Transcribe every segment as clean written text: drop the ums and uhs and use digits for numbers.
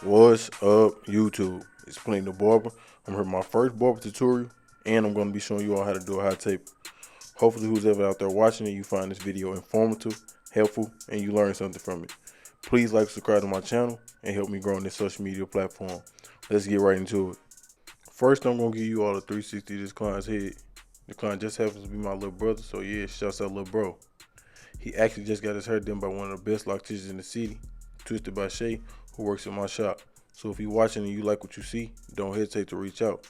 What's up, YouTube? It's Plenty the Barber. I'm here with my first barber tutorial, and I'm going to be showing you all how to do a hot tape. Hopefully, who's ever out there watching it, you find this video informative, helpful, and you learn something from it. Please like, subscribe to my channel, and help me grow on this social media platform. Let's get right into it. First, I'm going to give you all the 360 of this client's head. The client just happens to be my little brother, so yeah, shouts out little bro. He actually just got his hair done by one of the best locticians in the city, Twisted by Shay, who works at my shop. So if you're watching and you like what you see, don't hesitate to reach out.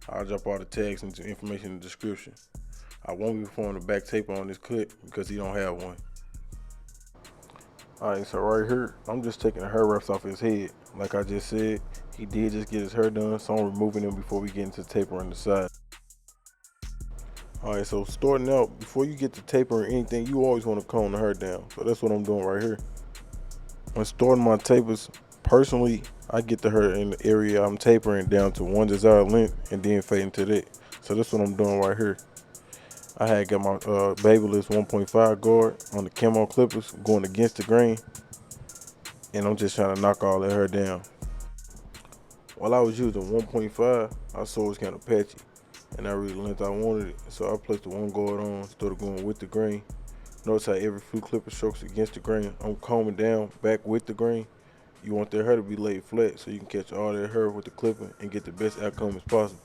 I'll drop all the tags and information in the description. I won't be performing the back taper on this cut because he don't have one. Alright, so right here, I'm just taking the hair wraps off his head. Like I just said, he did just get his hair done, so I'm removing them before we get into the taper on the side. Alright, so starting out, before you get to taper or anything, you always want to comb the hair down. So that's what I'm doing right here. When starting my tapers, personally, I get the hair in the area I'm tapering down to one desired length and then fade into that. So that's what I'm doing right here. I had got my Babyliss 1.5 guard on the camo clippers going against the grain, and I'm just trying to knock all that hair down. While I was using 1.5, I saw it was kind of patchy, and not really the length I wanted it, so I placed the one guard on, started going with the grain. Notice how every few clipper strokes against the grain, I'm combing down back with the grain. You want their hair to be laid flat so you can catch all that hair with the clipper and get the best outcome as possible.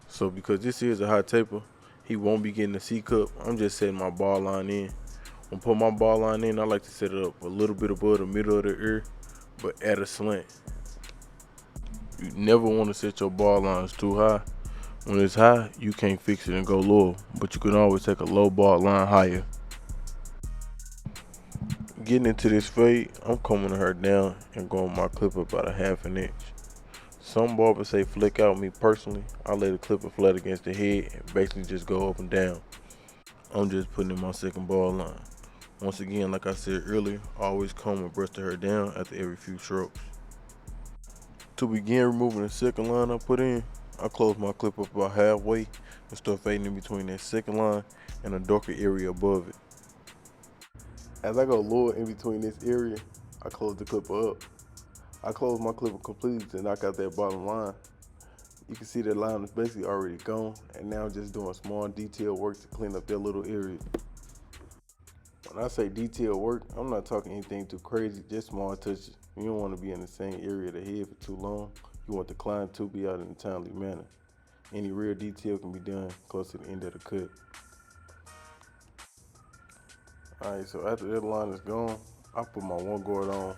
So because this is a hot taper, he won't be getting a C cup. I'm just setting my ball line in. When I put my ball line in, I like to set it up a little bit above the middle of the ear, but at a slant. You never want to set your ball lines too high. When it's high, you can't fix it and go lower, but you can always take a low ball line higher. Getting into this fade, I'm combing her down and going my clipper about a ½ an inch. Some barbers say flick out. Me personally, I lay the clipper flat against the head and basically just go up and down. I'm just putting in my second ball line. Once again, like I said earlier, always comb and brush the hair down after every few strokes. To begin removing the second line I put in, I close my clip up about halfway and start fading in between that second line and a darker area above it. As I go lower in between this area, I close the clipper up. I close my clipper completely to knock out that bottom line. You can see that line is basically already gone, and now I'm just doing small detail work to clean up that little area. When I say detail work, I'm not talking anything too crazy, just small touches. You don't want to be in the same area of the head for too long. You want the client to be out in a timely manner. Any real detail can be done close to the end of the cut. Alright, so after that line is gone, I put my one guard on.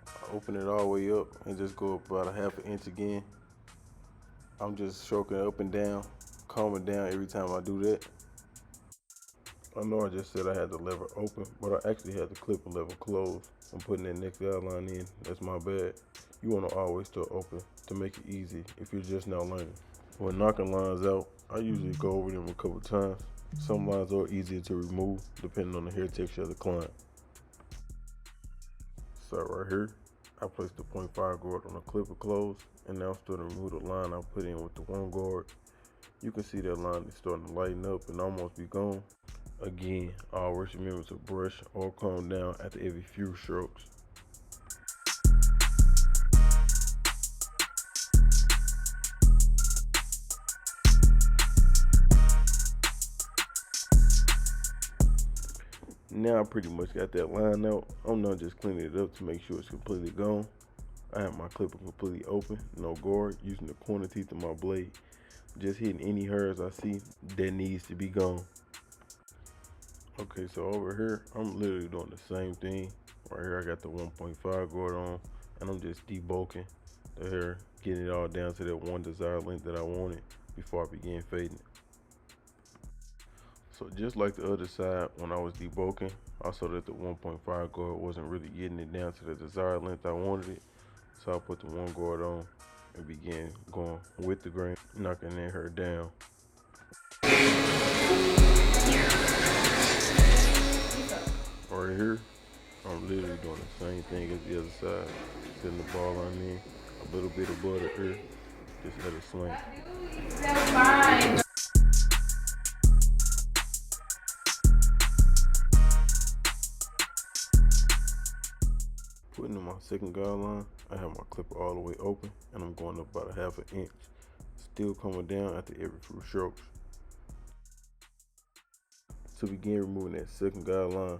I open it all the way up and just go up about a ½ an inch again. I'm just stroking up and down, combing down every time I do that. I know I just said I had the lever open, but I actually had the clipper lever closed. I'm putting that next guideline in. That's my bad. You want to always start open to make it easy if you're just now learning. When knocking lines out, I usually go over them a couple times. Some lines are easier to remove depending on the hair texture of the client. So right here, I placed the 0.5 guard on the clipper close, and now I'm starting to remove the line I put in with the one guard. You can see that line is starting to lighten up and almost be gone. Again, always remember to brush or comb down after every few strokes. Now I pretty much got that line out. I'm not just cleaning it up to make sure it's completely gone. I have my clipper completely open, no guard, using the corner teeth of my blade. Just hitting any hairs I see that needs to be gone. Okay, so over here, I'm literally doing the same thing. Right here, I got the 1.5 guard on, and I'm just debulking the hair, getting it all down to that one desired length that I wanted before I began fading it. So just like the other side, when I was debulking, I saw that the 1.5 guard wasn't really getting it down to the desired length I wanted it. So I put the one guard on and began going with the grain, knocking that hair down. Right here, I'm literally doing the same thing as the other side. Setting the ball on in a little bit above the ear, just at a slant. That's fine. Putting in my my second guideline, I have my clipper all the way open and I'm going up about a half an inch, still coming down after every few strokes. To begin removing that second guideline,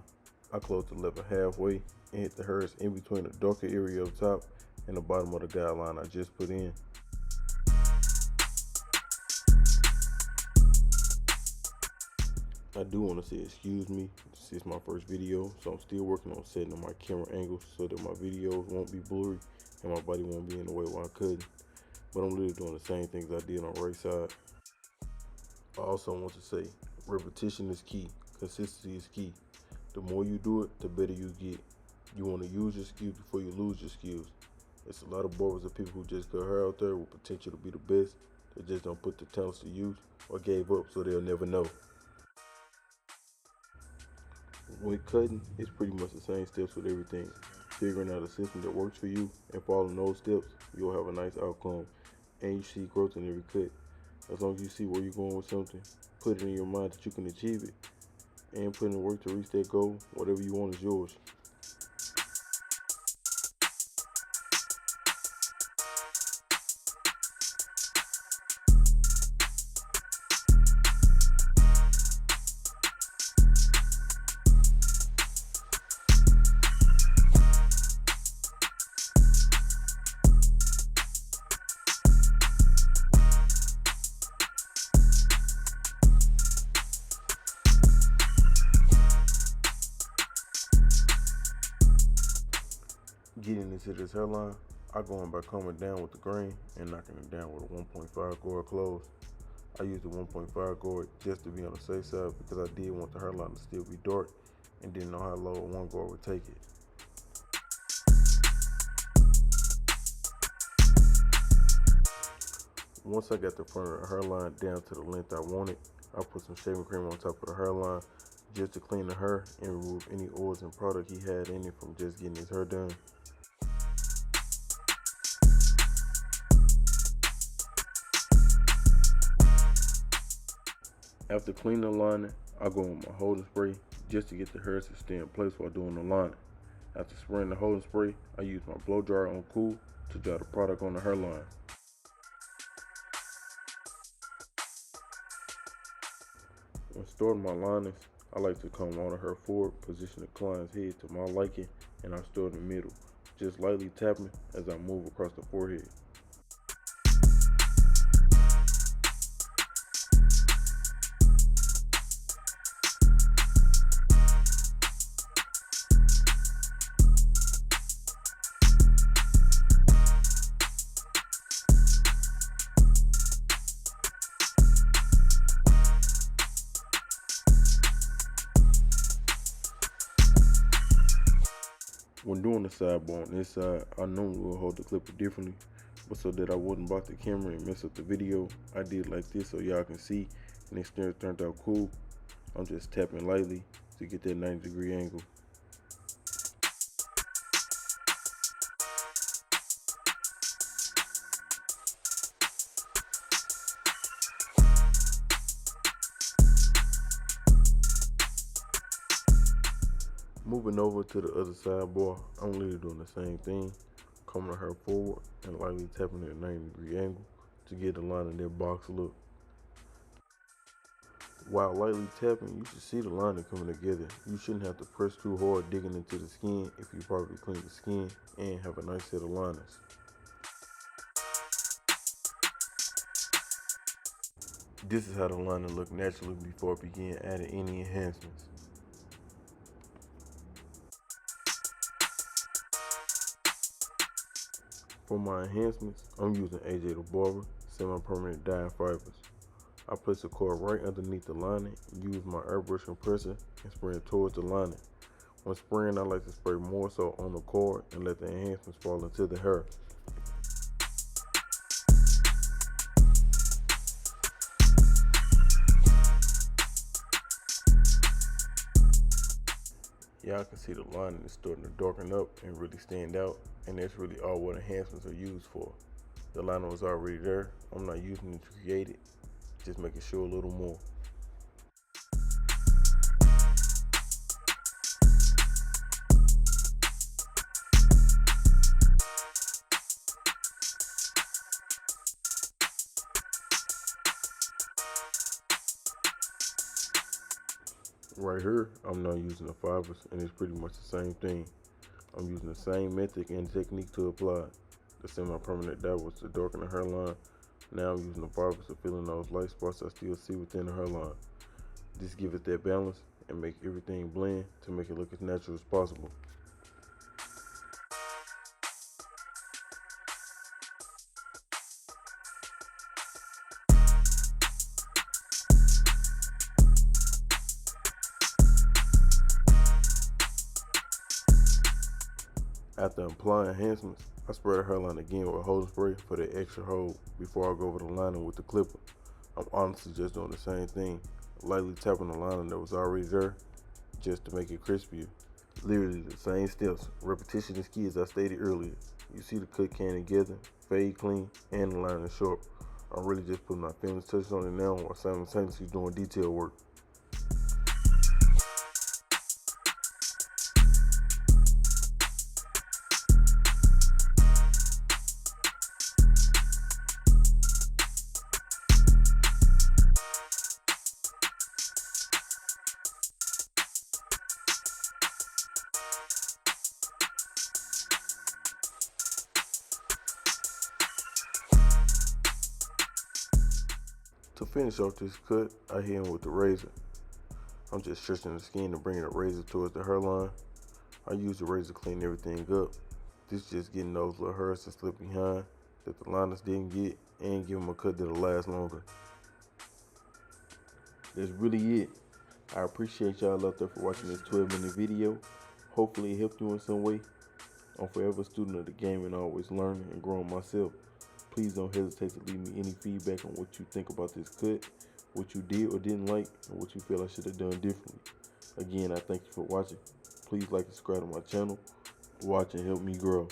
I close the lever halfway and hit the hairs in between the darker area up top and the bottom of the guideline I just put in. I do want to say excuse me, this is my first video, so I'm still working on setting my camera angles so that my videos won't be blurry and my body won't be in the way while I'm cutting. But I'm literally doing the same things I did on the right side. I also want to say, repetition is key, consistency is key. The more you do it, the better you get. You want to use your skills before you lose your skills. There's a lot of barbers and people who just cut hair out there with potential to be the best. They just don't put their talents to use or gave up, so they'll never know. When cutting, it's pretty much the same steps with everything. Figuring out a system that works for you and following those steps, you'll have a nice outcome and you see growth in every cut. As long as you see where you're going with something, put it in your mind that you can achieve it, and put in the work to reach that goal. Whatever you want is yours. Getting into this hairline, I go in by coming down with the grain and knocking it down with a 1.5 guard close. I use the 1.5 guard just to be on the safe side because I did want the hairline to still be dark and didn't know how low a 1 guard would take it. Once I got the front of the hairline down to the length I wanted, I put some shaving cream on top of the hairline just to clean the hair and remove any oils and product he had in it from just getting his hair done. After cleaning the liner, I go with my holding spray just to get the hairs to stay in place while doing the lining. After spraying the holding spray, I use my blow dryer on cool to dry the product on the hairline. When starting my linings, I like to comb all the hair forward, position the client's head to my liking, and I start in the middle, just lightly tapping as I move across the forehead. When doing the sidebar on this side, I normally will hold the clipper differently, but so that I wouldn't block the camera and mess up the video, I did like this so y'all can see, and it still turned out cool. I'm just tapping lightly to get that 90-degree angle. Moving over to the other sidebar, I'm literally doing the same thing, combing the hair forward and lightly tapping at a 90-degree angle to get the line in their box look. While lightly tapping, you should see the lining coming together. You shouldn't have to press too hard digging into the skin if you properly clean the skin and have a nice set of liners. This is how the lining looked naturally before I began adding any enhancements. For my enhancements, I'm using AJ the Barber semi-permanent dye fibers. I place the cord right underneath the lining and use my airbrush compressor and spray it towards the lining. When spraying, I like to spray more so on the cord and let the enhancements fall into the hair. Y'all can see the lining is starting to darken up and really stand out, and that's really all what enhancements are used for. The liner was already there. I'm not using it to create it, just make it show a little more. Right here, I'm not using the fibers, and it's pretty much the same thing. I'm using the same method and technique to apply. The semi-permanent dye was to darken the hairline. Now I'm using the fibers to fill in those light spots I still see within the hairline. This gives it that balance and make everything blend to make it look as natural as possible. After applying enhancements, I spray the hairline again with hose spray for the extra hold before I go over the liner with the clipper. I'm honestly just doing the same thing, lightly tapping the liner that was already there just to make it crispier. Literally the same steps, repetition is key as I stated earlier. You see the cut can together, fade clean, and the liner sharp. I'm really just putting my finishing touches on it now while simultaneously doing detail work. To finish off this cut, I hit him with the razor. I'm just stretching the skin and bringing the razor towards the hairline. I use the razor to clean everything up. This just getting those little hairs to slip behind that the liners didn't get and give them a cut that'll last longer. That's really it. I appreciate y'all out there for watching this 12-minute video. Hopefully it helped you in some way. I'm forever a student of the game and always learning and growing myself. Please don't hesitate to leave me any feedback on what you think about this cut, what you did or didn't like, and what you feel I should have done differently. Again, I thank you for watching. Please like and subscribe to my channel. Watch and help me grow.